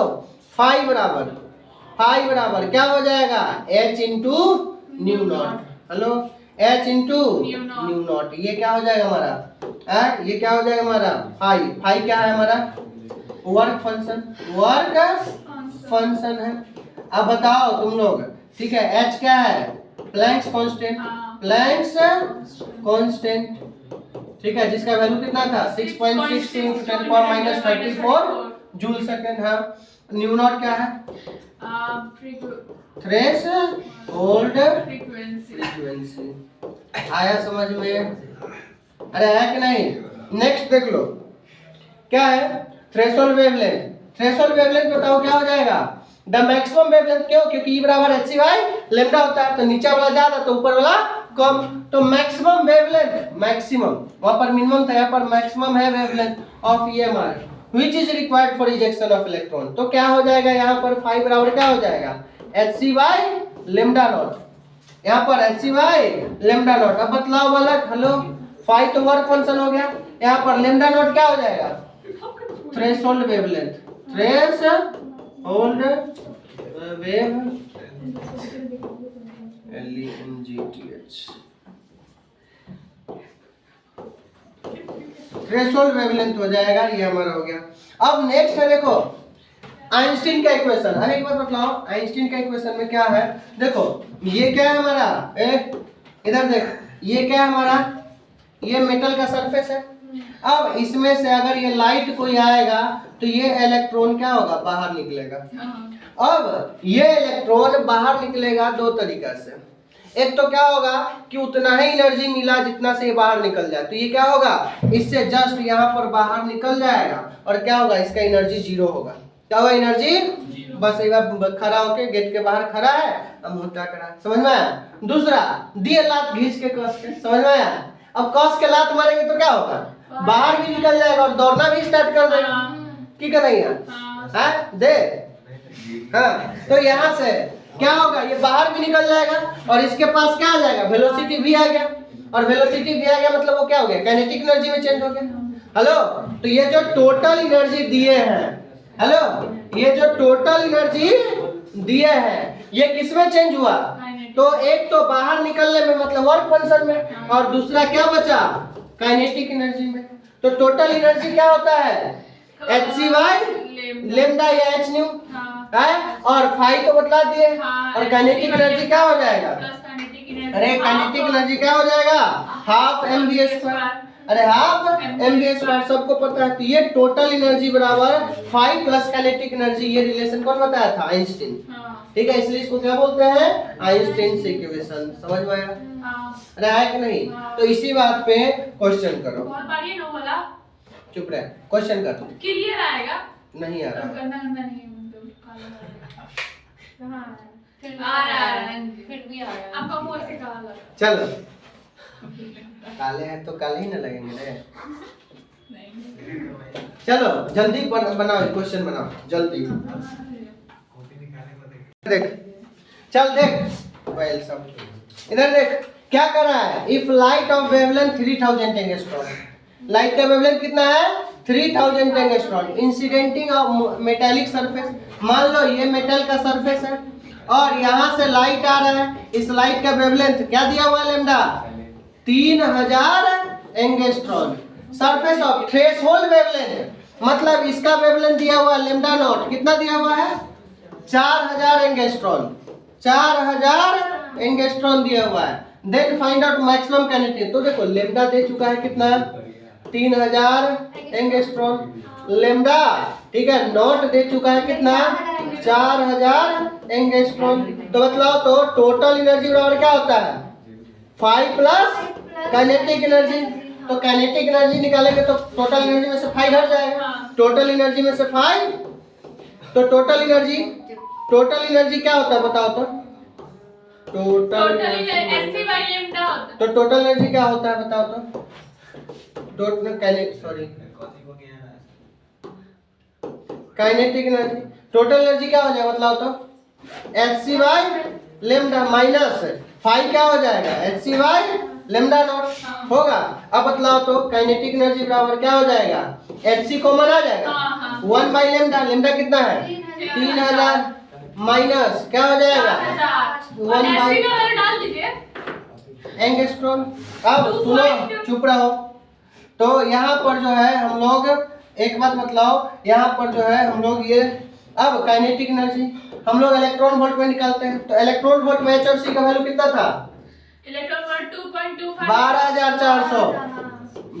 फाई बराबर क्या हो जाएगा, h into new not, hello, h into new not, ये क्या हो जाएगा हमारा, ये क्या हो जाएगा हमारा, फाई क्या है हमारा, वर्क फंक्शन है। अब बताओ तुम लोग, ठीक है, h क्या है, प्लैंक्स कांस्टेंट, ठीक है, जिसका वैल्यू कितना था, 6.16 × 10⁻34 जूल सेकंड है। न्यू नॉट क्या है, थ्रेशोल्ड फ्रीक्वेंसी। आया समझ में, अरे है कि नहीं। नेक्स्ट देख लो क्या है, थ्रेशोल्ड वेवलेंथ बताओ क्या हो जाएगा, द मैक्सिमम वेवलेंथ, क्यों, क्योंकि E बराबर hc बाई लैम्डा होता है, तो नीचे वाला ज्यादा तो ऊपर वाला कम, तो मैक्सिमम वेवलेंथ, वहां पर मिनिमम था, यहाँ पर मैक्सिमम है wavelength of EMR which is required for ejection of electron. तो क्या हो जाएगा यहाँ पर, फाई बराबर क्या हो जाएगा, hc बाई लैम्डा नॉट, यहाँ पर hc बाई लैम्डा नॉट। अब बतलाओ वाला, हेलो, फाई तो वर्क फंक्शन हो गया, यहाँ पर लैम्डा नॉट क्या हो जाएगा, threshold wavelength, threshold threshold wavelength हो जाएगा, ये हमारा हो गया। अब नेक्स्ट है, देखो आइंस्टीन का इक्वेशन। अरे एक बात बतलाओ, आइंस्टीन का इक्वेशन में क्या है, देखो ये क्या है हमारा, इधर देख, ये क्या है हमारा, ये मेटल का सरफेस है। अब इसमें से अगर ये लाइट कोई आएगा तो ये इलेक्ट्रॉन क्या होगा, बाहर निकलेगा। अब ये इलेक्ट्रॉन बाहर निकलेगा दो तरीका से, एक तो क्या होगा कि उतना ही एनर्जी मिला जितना से ये बाहर निकल जाए, तो ये क्या होगा, इससे जस्ट यहाँ पर बाहर निकल जाएगा, और क्या होगा, इसका एनर्जी जीरो होगा। क्या होगा, एनर्जी, बस एक बार खड़ा होके गेट के बाहर खड़ा है, अब मुंह क्या करा, समझ में आया। दूसरा, दिए लात घींच के कस के, समझ में आया। अब कस के लात मारेंगे तो क्या होगा, बाहर भी निकल जाएगा और दौड़ना भी स्टार्ट कर देगा, की करेंगे दे, हाँ। तो यहाँ से क्या होगा, ये बाहर भी निकल जाएगा और इसके पास क्या आ जाएगा, वेलोसिटी भी आ गया, और वेलोसिटी भी आ गया मतलब वो क्या हो गया, काइनेटिक एनर्जी में चेंज हो गया। हेलो, तो ये जो टोटल एनर्जी दिए हैं, हेलो, ये जो टोटल एनर्जी दिए हैं, ये किसमें चेंज हुआ, तो एक तो बाहर निकलने में मतलब वर्क फंक्शन में, और दूसरा क्या बचा, काइनेटिक एनर्जी में। तो टोटल एनर्जी क्या होता है, hc बाई लैम्डा या h न्यू है, और फाई तो बतला दिए, और काइनेटिक एनर्जी क्या हो जाएगा, अरे काइनेटिक एनर्जी क्या हो जाएगा, हाफ mv², अरे हाफ mv², सबको पता है। तो ये टोटल एनर्जी बराबर फाई प्लस काइनेटिक एनर्जी, ये रिलेशन कौन बताया था, आइंस्टीन, ठीक है, इसलिए इसको क्या बोलते हैं, आइंस्टीन इक्वेशन। समझ में आया, अरे है कि नहीं। तो इसी बात पे क्वेश्चन करो, चुप रहे, क्वेश्चन कर, क्लियर आएगा, नहीं आ रहा, फिर भी आ रहा है। आपका मुंह ऐसे काला लग रहा है। चलो काले हैं तो काले ही ना लगेंगे रे। चलो जल्दी बनाओ, क्वेश्चन बनाओ जल्दी, देख, चल देख वेल सब, इधर देख क्या कर रहा है, if light of wavelength 3000 angstrom, light का वेवलेंथ कितना है, 3000 एंगस्ट्रॉम, इंसिडेंटिंग ऑफ मेटेलिक सरफेस, मान लो ये मेटल का सरफेस है और यहाँ से लाइट आ रहा है, इस लाइट का वेवलेंथ क्या दिया हुआ है, lambda 3000 angstrom, surface of threshold wavelength, मतलब इसका वेवलेंथ दिया हुआ है लैम्डा नॉट, कितना दिया हुआ है, 4000 एंगस्ट्रॉम, 4000 एंगस्ट्रॉम दिया हुआ है। Then find out maximum kinetic, तो देखो लैम्डा दे चुका है कितना, 3000 एंगस्ट्रॉम, लैम्डा, ठीक है, नॉट दे चुका है कितना, 4000 एंगस्ट्रॉम। तो बतलाओ तो टोटल एनर्जी बराबर क्या होता है, 5 प्लस काइनेटिक एनर्जी, तो काइनेटिक एनर्जी निकालेंगे तो टोटल एनर्जी में से 5 हट जाएगा, टोटल एनर्जी में से 5, तो टोटल एनर्जी क्या होता है बताओ तो, टोटल तो टोटल एनर्जी क्या होता है बताओ तो, काइनेटिक एनर्जी, टोटल एनर्जी क्या हो जाएगा बताओ तो, hc बाई लैम्डा माइनस 5 क्या हो जाएगा, hc बाई लेमडा नॉट होगा। अब बतलाओ तो काइनेटिक एनर्जी बराबर क्या हो जाएगा, एच कॉमन आ जाएगा, हाँ, हाँ। 1 बाई लेमडा, लेमडा कितना है 3000 माइनस क्या हो जाएगा 1 ऐसे बाई का वाला डाल दीजिए। एंगस्ट्रॉम। अब सुनो, चुप रहो। तो यहाँ पर जो है हम लोग एक बात बतलाओ, यहाँ पर जो है हम लोग ये अब काइनेटिक एनर्जी हम लोग इलेक्ट्रॉन वोल्ट में निकालते हैं। तो इलेक्ट्रॉन वोल्ट में एच और सी का वैल्यू कितना था, इलेक्ट्रॉन वोल्ट 2.25 12400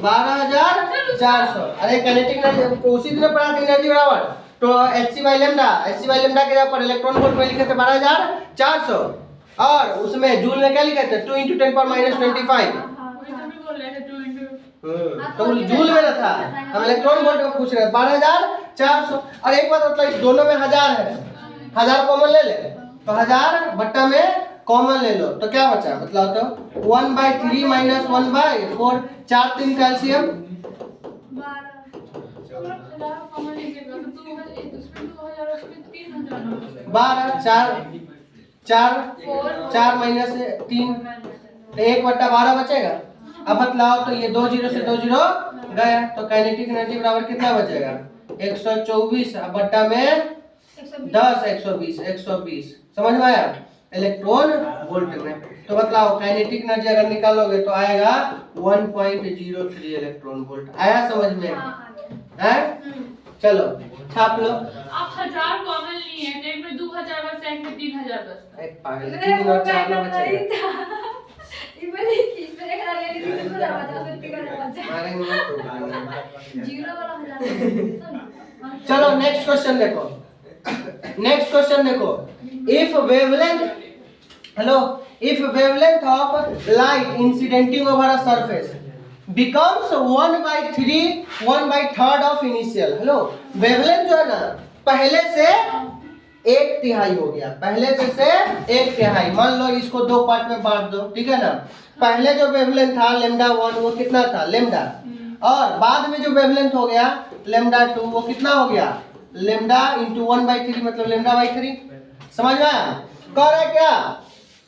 12400। अरे काइनेटिक एनर्जी उसी दिन पढ़ा था, एनर्जी बराबर तो एच सी बाई लेमडा के यहाँ पर इलेक्ट्रॉन वोल्ट में लिखे थे 12400 और उसमें जूल में क्या लिखे थे 2 × 10⁻⁻25। वही तो भी बोल रहे थे 2 into तो जूल में ना था, हम इलेक्ट्रॉन वोल्ट में पूछ रहे हैं 12400। और एक बात मतलब इस दोनों में 1000 है, 1000 कॉमन ले ले तो 1000 बट्टा में कॉमन ले लो तो क्या बचा मतलब तो 1/3 माइनस 1/4 4 3 कैल्शियम 1000 कॉमन लीजिएगा तो 2000 उसमें 2000 उसमें 3000 12 4 4 माइनस 3 तो 1/12 बचेगा। अब बतलाओ तो ये 2 0 से 2 0 गया तो काइनेटिक एनर्जी बराबर कितना बचेगा 124 अब बट्टा में 10 120 समझ में आया इलेक्ट्रॉन वोल्ट में। तो बतलाओ काइनेटिक एनर्जी अगर निकालोगे तो आएगा 1.03 इलेक्ट्रॉन वोल्ट। आया समझ में है? चलो छाप लो। आप 1000 कॉमन लिए हैं तो एक में 2000 बचता है एक में 3000 बचता है। एक पागल 3 और 4 में बचेगा मारेंगे मत तो। चलो नेक्स्ट क्वेश्चन देखो, नेक्स्ट क्वेश्चन देखो। If wavelength of light incidenting over a surface becomes 1/3 of initial. Hello, wavelength जो है ना पहले से 1/3 हो गया, पहले से 1/3। मान लो इसको दो पार्ट में बांट दो, ठीक है ना। पहले जो वेवलेंथ था λ1 वो कितना था लेमडा, और बाद में जो वेवलेंथ हो गया λ2 वो कितना हो गया लेमडा इंटू 1/3 मतलब λ/3। समझ में आया? कह रहा है क्या,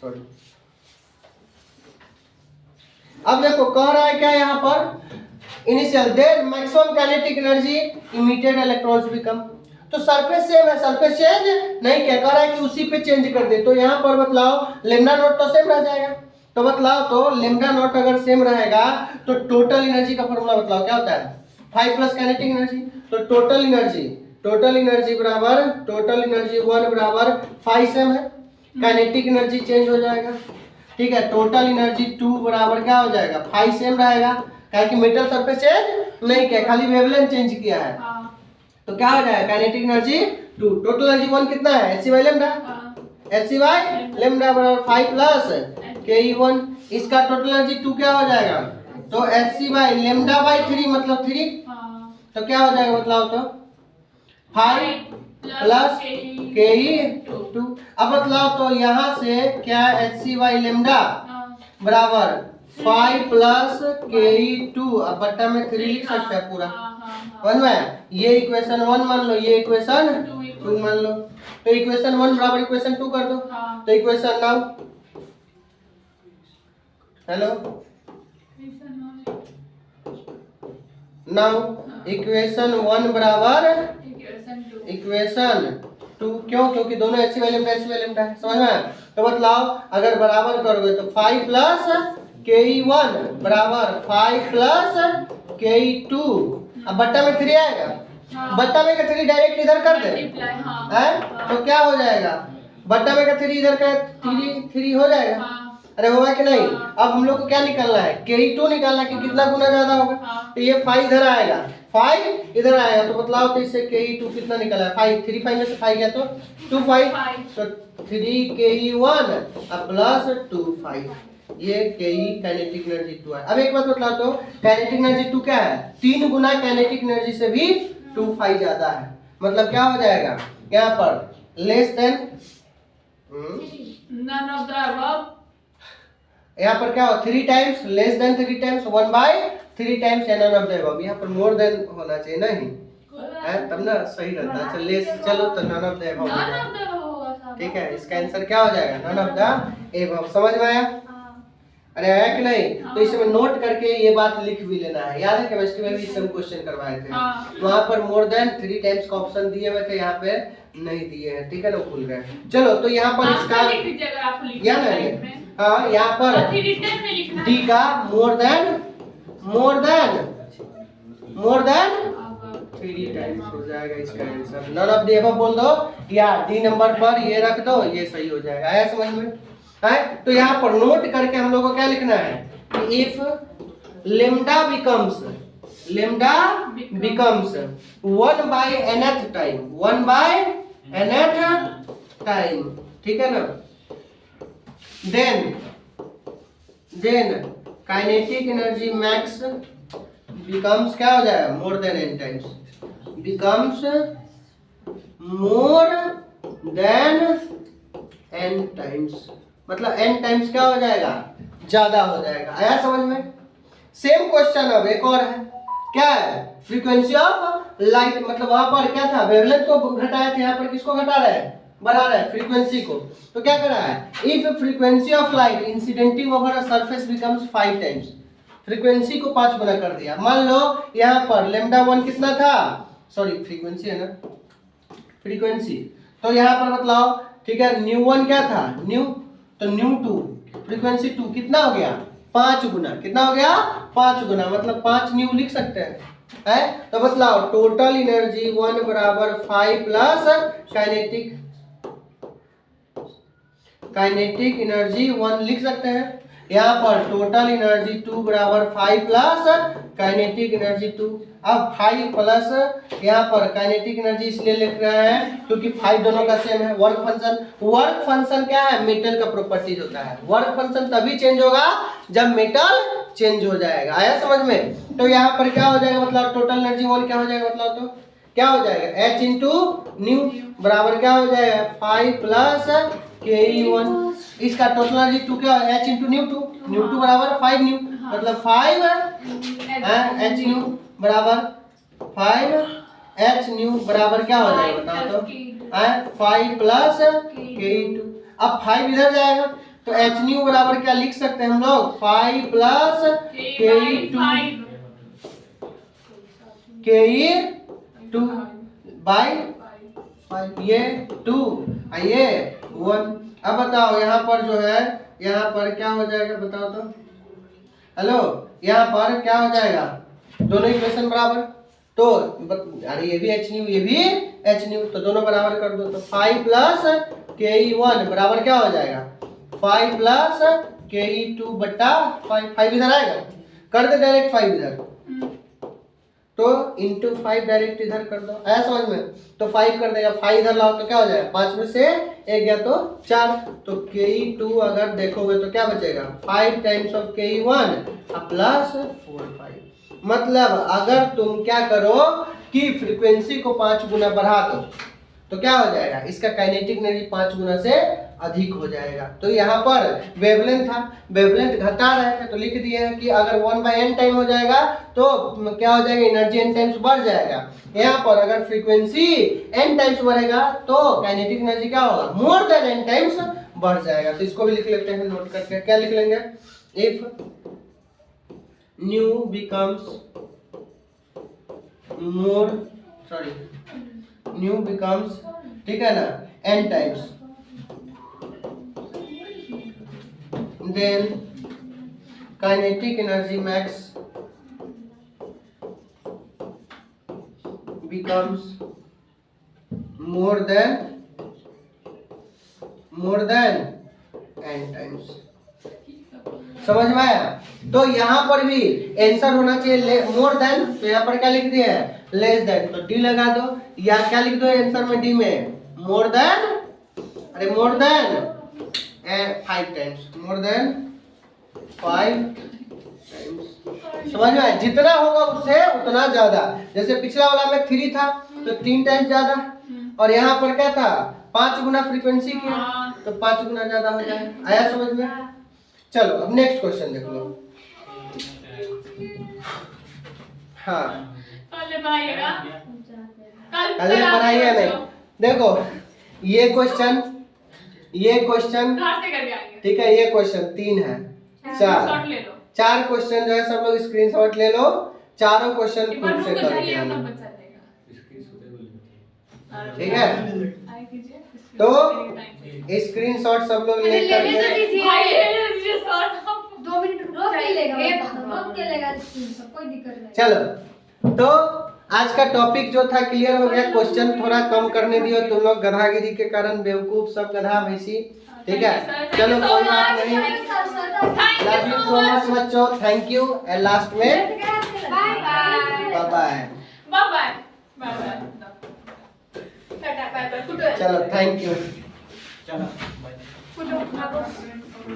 सॉरी अब देखो कह रहा है क्या यहाँ पर initial there maximum kinetic energy emitted electrons become. तो सरफेस सेम है, सरफेस चेंज नहीं क्या, कह रहा है कि उसी पे चेंज कर दे। तो यहाँ पर बतलाओ लेमडा नॉट तो सेम रह जाएगा। तो बतलाओ तो लेमडा नॉट अगर सेम रहेगा तो टोटल एनर्जी का फॉर्मूला बतलाओ क्या होता है 5 प्लस काइनेटिक एनर्जी। तो टोटल एनर्जी बराबर 1 बराबर 5 सेम है, काइनेटिक एनर्जी चेंज हो जाएगा, ठीक है। टोटल एनर्जी 2 बराबर क्या हो जाएगा 5 सेम रहेगा, काहे कि मेटल सरफेस चेंज नहीं किया, खाली वेवलेंथ चेंज किया है। तो क्या हो जाएगा काइनेटिक एनर्जी 2, टोटल एनर्जी 1 कितना है hc by lambda, hc by lambda बराबर 5 प्लस ke1। इसका टोटल एनर्जी 2 क्या हो जाएगा तो hc बाई लेमडा बाई 3 मतलब 3। तो क्या हो जाएगा बताओ तो 5 प्लस ke2। अब बतलाओ तो यहाँ से क्या hc बाई लेमडा बराबर 5 प्लस ke2 अब बट्टा में 3 लिख सकते हैं पूरा। समझ में? ये इक्वेशन 1 मान लो, ये इक्वेशन 2 मान लो। तो इक्वेशन 1 बराबर इक्वेशन 2 कर दो। तो इक्वेशन नाउ इक्वेशन 1 बराबर इक्वेशन 2 क्यों, क्योंकि दोनों hc बाई लेमडा है। समझ में? तो बतलाओ अगर बराबर करोगे तो 5 प्लस ke1 बराबर 5 प्लस ke2 अब बट्टा में 3 आएगा, बट्टा में का 3 डायरेक्ट इधर कर दे हैं तो क्या हो जाएगा बट्टा में का 3 इधर का 3 हो जाएगा। अरे होगा कि नहीं? अब हम लोग को क्या निकालना है ke2 निकालना है कि कितना गुना ज्यादा होगा। तो ये 5 इधर आएगा 5 इधर आएगा तो बतलाओ तो इससे ke2 कितना निकला है 5, 3 5 में से 5 गया तो 2 5 तो 3 ke1 अब प्लस 2 5 ये ke काइनेटिक एनर्जी 2 है। अब एक बात बतलाओ तो काइनेटिक एनर्जी 2 क्या है 3 गुना काइनेटिक एनर्जी से भी 2 5 ज्यादा है। मतलब क्या हो जाएगा यहाँ पर less than none of the above, यहाँ पर क्या हो 3 times less than 3 times 1/3 times या नन ऑफ द अबव। यहाँ पर मोर देन होना चाहिए नहीं है तब ना सही रहता है। चलो लेस चलो तो नन ऑफ द अबव हो none जाएगा, of the above होगा साहब। ठीक है। इसका आंसर क्या हो जाएगा नन ऑफ द अबव। समझ में आया? अरे है कि नहीं? तो इसमें नोट करके ये बात लिख भी लेना है। याद है केमिस्ट्री में भी इसमें क्वेश्चन करवाए थे, वहां पर मोर देन 3 टाइम्स का ऑप्शन दिए हुए थे, यहाँ पे नहीं दिए हैं, ठीक है ना, भूल गए। चलो तो यहाँ पर इसका लिख दीजिए अगर आपको लिखना या है नहीं, में। हाँ यहाँ पर रिटर्न में लिखना डी का मोर देन 3 टाइम्स हो जाएगा इसका answer. None of the above बोल दो या डी नंबर पर ये रख दो, ये सही हो जाएगा। आया समझ में? है तो यहाँ पर नोट करके हम लोगों को क्या लिखना है कि if lambda becomes 1/nth time, ठीक है ना, then kinetic energy max becomes क्या हो जाएगा more than n times, becomes more than n times, मतलब n टाइम्स क्या हो जाएगा ज्यादा हो जाएगा। आया समझ में? सेम क्वेश्चन अब एक और है, क्या है फ्रीक्वेंसी ऑफ लाइट, मतलब वहां पर क्या था वेवलेंथ को घटाया था, यहाँ पर किसको घटा रहा है बढ़ा रहा है फ्रीक्वेंसी को। तो क्या कर रहा है if frequency of light incidenting over a surface becomes 5 times, frequency को 5 गुना कर दिया। मान लो यहाँ पर लेम्डा 1 कितना था, सॉरी फ्रीक्वेंसी है ना, फ्रीक्वेंसी, तो यहाँ पर बतलाओ, ठीक है, न्यू 1 क्या था न्यू, तो न्यू 2 फ्रीक्वेंसी 2 कितना हो गया 5 गुना, कितना हो गया 5 गुना, मतलब 5 न्यू लिख सकते हैं, है? तो बतलाओ टोटल एनर्जी 1 बराबर 5 प्लस काइनेटिक एनर्जी 1 लिख सकते हैं। यहाँ पर टोटल एनर्जी 2 बराबर 5 प्लस काइनेटिक एनर्जी 2। अब 5 प्लस यहाँ पर काइनेटिक एनर्जी इसलिए लिख रहे हैं क्योंकि 5 दोनों का सेम है। वर्क फंक्शन क्या है, मेटल का प्रॉपर्टीज होता है। वर्क फंक्शन तभी चेंज होगा जब मेटल चेंज हो जाएगा। आया समझ में? तो यहाँ पर क्या हो जाएगा, मतलब टोटल एनर्जी 1 क्या हो जाएगा, मतलब तो क्या हो जाएगा h इंटू न्यू बराबर क्या हो जाएगा 5 प्लस ke1, इसका टोटल एनर्जी 2 क्या है h इंटू न्यू 2 बराबर 5 न्यू, मतलब 5 h न्यू बराबर 5 h न्यू बराबर क्या हो जाएगा बताओ तो 5 प्लस ke2। अब 5 इधर जाएगा तो h न्यू बराबर क्या लिख सकते हैं हम लोग 5 प्लस ke2 बाई 5, ये 2 ये 1। अब बताओ यहाँ पर जो है, यहाँ पर क्या हो जाएगा बताओ तो, हेलो यहाँ पर क्या हो जाएगा, दोनों इक्वेशन बराबर, तो अरे ये भी h न्यू ये भी h न्यू, तो दोनों बराबर कर दो, तो 5 प्लस ke1 बराबर क्या हो जाएगा 5 प्लस ke2 बट्टा 5 इधर आएगा, कर दे डायरेक्ट 5 इधर, तो इंटू 5 डायरेक्ट इधर कर दो। आया समझ में? तो 5 कर देगा, 5 इधर लाओ तो क्या हो जाएगा 5 में से 1 गया तो 4, तो ke2 अगर देखोगे तो क्या बचेगा 5 टाइम्स ऑफ ke1 प्लस 4 5। मतलब अगर तुम क्या करो कि फ्रीक्वेंसी को 5 गुना बढ़ा दो तो क्या हो जाएगा, इसका काइनेटिक एनर्जी 5 गुना से अधिक हो जाएगा। तो यहाँ पर वेवलेंथ था, वेवलेंथ घटा रहे थे तो लिख दिए हैं कि अगर 1/n टाइम हो जाएगा तो क्या हो जाएगा एनर्जी n टाइम्स बढ़ जाएगा। यहाँ पर अगर फ्रीक्वेंसी n टाइम्स बढ़ेगा तो काइनेटिक एनर्जी क्या होगा मोर देन n टाइम्स बढ़ जाएगा। तो इसको भी लिख लेते हैं नोट करके, क्या लिख लेंगे if nu becomes nu becomes, ठीक है ना, n times, then kinetic energy max becomes more than n times। समझ में आया? तो यहाँ पर भी आंसर होना चाहिए मोर देन, तो यहाँ पर क्या लिख दिया है लेस देन, तो डी लगा दो, या क्या लिख दो आंसर में डी में मोर देन, अरे more than 5 times, more than 5 times. समझ में आया? जितना होगा उससे उतना ज्यादा, जैसे पिछला वाला में 3 था तो 3 टाइम्स ज्यादा, और यहाँ पर क्या था 5 गुना फ्रीक्वेंसी किया तो 5 गुना ज्यादा हो जाए। आया समझ में? चलो अब नेक्स्ट क्वेश्चन देख लो। हाँ कल पढ़ाइएगा, कल पढ़ाइए नहीं, देखो ये क्वेश्चन घर से करके आएंगे, ठीक है, ये क्वेश्चन 3 है, स्क्रीनशॉट ले लो। 4 क्वेश्चन जो है सब लोग स्क्रीनशॉट ले लो, चारों क्वेश्चन एक बार खुद से रुक करके जाइए आना, तब पता चलेगा। ठीक है? आए कीजिए। तो स्क्रीनशॉट सब लोग ले करके भाई ले लीजिए सर। 2 मिनट रुक जाइए। रोक के लेगा स्क्रीन पर, कोई दिक्कत नहीं। चलो, तो आज का टॉपिक जो था क्लियर हो गया। क्वेश्चन थोड़ा कम करने दियो, तुम लोग गधागिरी के कारण बेवकूफ सब गधा भैंसी, ठीक है? चलो कोई बात नहीं। लव यू सो मच बच्चों, थैंक यू। एंड लास्ट में bye bye. Bye bye. Bye bye bye bye. Tata bye bye. चलो थैंक यू। फुटो